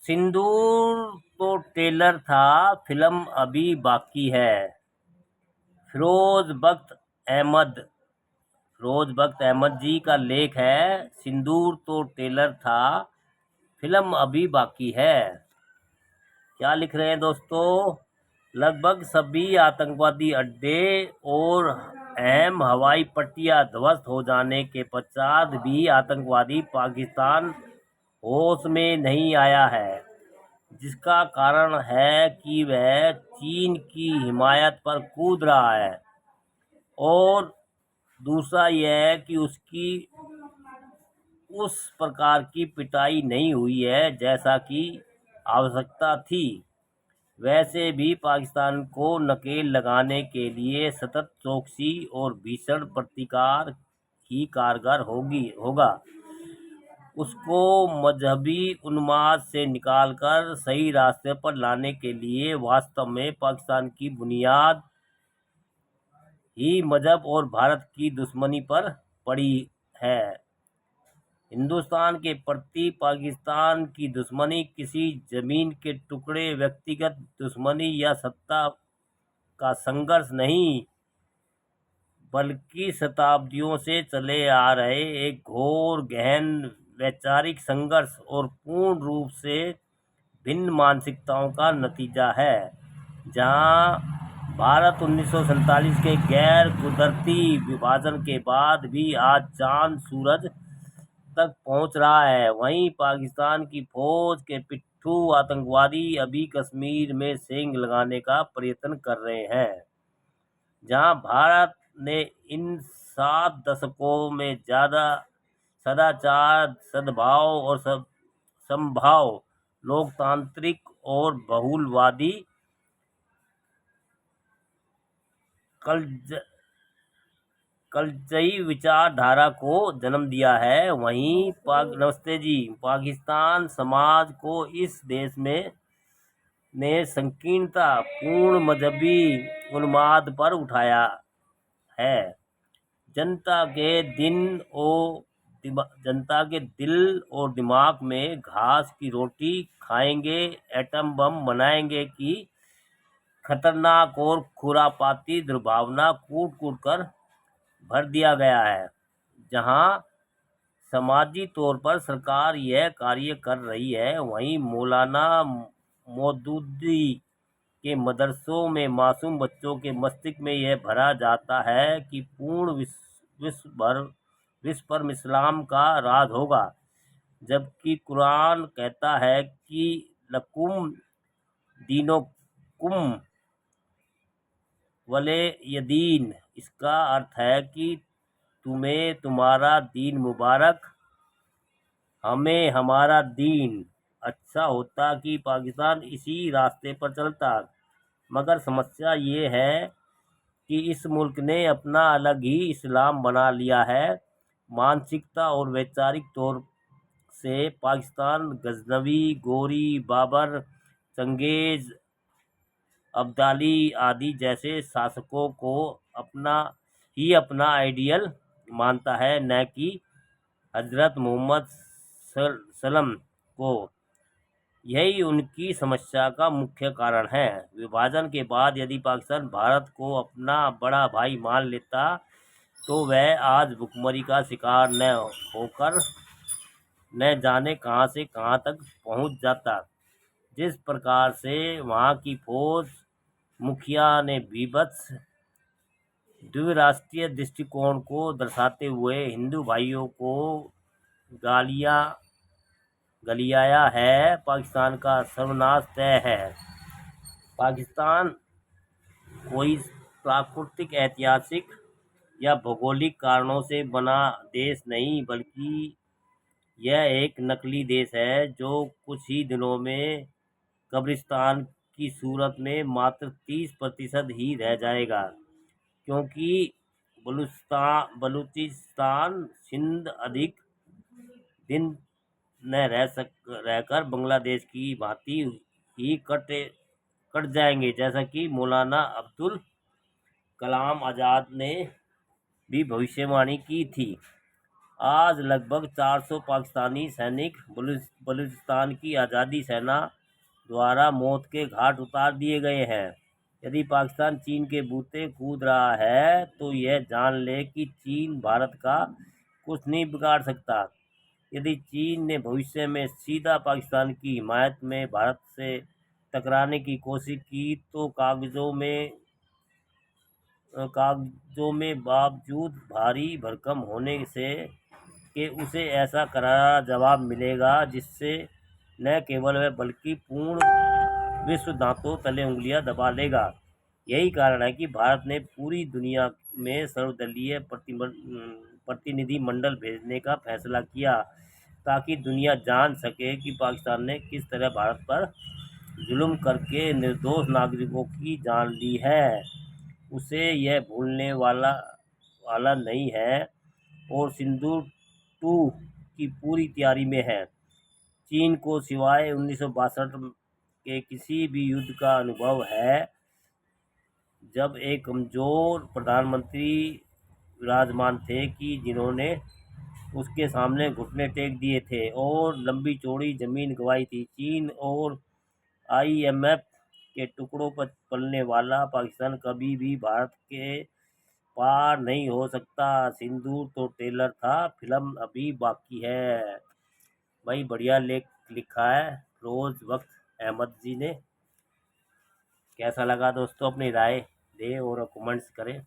सिंदूर तो ट्रेलर था, फिल्म अभी बाकी है। फिरोज बख्त अहमद फिरोज बख्त अहमद जी का लेख है। सिंदूर तो ट्रेलर था, फिल्म अभी बाकी है। क्या लिख रहे हैं दोस्तों? लगभग सभी आतंकवादी अड्डे और अहम हवाई पट्टियां ध्वस्त हो जाने के पश्चात भी आतंकवादी पाकिस्तान होश में नहीं आया है, जिसका कारण है कि वह चीन की हिमायत पर कूद रहा है, और दूसरा यह है कि उसकी उस प्रकार की पिटाई नहीं हुई है जैसा कि आवश्यकता थी। वैसे भी पाकिस्तान को नकेल लगाने के लिए सतत चौकसी और भीषण प्रतिकार ही कारगर होगा। उसको मजहबी उन्माद से निकालकर सही रास्ते पर लाने के लिए वास्तव में पाकिस्तान की बुनियाद ही मजहब और भारत की दुश्मनी पर पड़ी है। हिंदुस्तान के प्रति पाकिस्तान की दुश्मनी किसी जमीन के टुकड़े, व्यक्तिगत दुश्मनी या सत्ता का संघर्ष नहीं, बल्कि शताब्दियों से चले आ रहे एक घोर गहन वैचारिक संघर्ष और पूर्ण रूप से भिन्न मानसिकताओं का नतीजा है। जहां भारत 1947 के गैर कुदरती विभाजन के बाद भी आज चांद सूरज तक पहुंच रहा है, वहीं पाकिस्तान की फौज के पिट्ठू आतंकवादी अभी कश्मीर में सेंध लगाने का प्रयत्न कर रहे हैं। जहां भारत ने इन 7 दशकों में ज्यादा सदाचार, सद्भाव और समभाव, लोकतांत्रिक और बहुलवादी कलजई विचारधारा को जन्म दिया है, वहीं नमस्ते जी, पाकिस्तान समाज को इस देश में ने संकीर्णता पूर्ण मजहबी उन्माद पर उठाया है। जनता के दिल और दिमाग में घास की रोटी खाएंगे, एटम बम बनाएंगे कि खतरनाक और खुरापाती दुर्भावना कूट कूट कर भर दिया गया है। जहां समाजी तौर पर सरकार यह कार्य कर रही है, वहीं मौलाना मौदूदी के मदरसों में मासूम बच्चों के मस्तिष्क में यह भरा जाता है कि पूर्ण विश्व पर इस्लाम का राज होगा, जबकि कुरान कहता है कि लकुम दीनुकुम वले यदीन। इसका अर्थ है कि तुम्हें तुम्हारा दीन मुबारक, हमें हमारा दीन। अच्छा होता कि पाकिस्तान इसी रास्ते पर चलता, मगर समस्या ये है कि इस मुल्क ने अपना अलग ही इस्लाम बना लिया है। मानसिकता और वैचारिक तौर से पाकिस्तान गजनवी, गोरी, बाबर, चंगेज, अब्दाली आदि जैसे शासकों को अपना आइडियल मानता है, न कि हजरत मोहम्मद सल्लम को। यही उनकी समस्या का मुख्य कारण है। विभाजन के बाद यदि पाकिस्तान भारत को अपना बड़ा भाई मान लेता, तो वह आज भुखमरी का शिकार न होकर न जाने कहां से कहां तक पहुंच जाता। जिस प्रकार से वहां की फौज मुखिया ने बीभत्स द्विराष्ट्रीय दृष्टिकोण को दर्शाते हुए हिंदू भाइयों को गलियाया है, पाकिस्तान का सर्वनाश तय है। पाकिस्तान कोई प्राकृतिक, ऐतिहासिक या भौगोलिक कारणों से बना देश नहीं, बल्कि यह एक नकली देश है जो कुछ ही दिनों में कब्रिस्तान की सूरत में मात्र 30% ही रह जाएगा, क्योंकि बलूचिस्तान, सिंध अधिक दिन न रहकर बांग्लादेश की भांति ही कट जाएंगे, जैसा कि मौलाना अब्दुल कलाम आजाद ने भी भविष्यवाणी की थी। आज लगभग 400 पाकिस्तानी सैनिक बलूचिस्तान की आज़ादी सेना द्वारा मौत के घाट उतार दिए गए हैं। यदि पाकिस्तान चीन के बूते कूद रहा है तो यह जान ले कि चीन भारत का कुछ नहीं बिगाड़ सकता। यदि चीन ने भविष्य में सीधा पाकिस्तान की हिमायत में भारत से टकराने की कोशिश की तो कागजों में बावजूद भारी भरकम होने से कि उसे ऐसा करारा जवाब मिलेगा जिससे न केवल वह बल्कि पूर्ण विश्व दांतों तले उंगलियां दबा लेगा। यही कारण है कि भारत ने पूरी दुनिया में सर्वदलीय प्रतिनिधिमंडल भेजने का फैसला किया ताकि दुनिया जान सके कि पाकिस्तान ने किस तरह भारत पर जुल्म करके निर्दोष नागरिकों की जान ली है। उसे यह भूलने वाला नहीं है और सिंदूर 2 की पूरी तैयारी में है। चीन को सिवाय 1962 के किसी भी युद्ध का अनुभव है जब एक कमजोर प्रधानमंत्री विराजमान थे कि जिन्होंने उसके सामने घुटने टेक दिए थे और लंबी चौड़ी जमीन गंवाई थी। चीन और IMF के टुकड़ों पर पलने वाला पाकिस्तान कभी भी भारत के पार नहीं हो सकता। सिंदूर तो ट्रेलर था, फिल्म अभी बाकी है। भाई बढ़िया लेख लिखा है फिरोज बख्त अहमद जी ने। कैसा लगा दोस्तों, अपनी राय दें और कमेंट्स करें।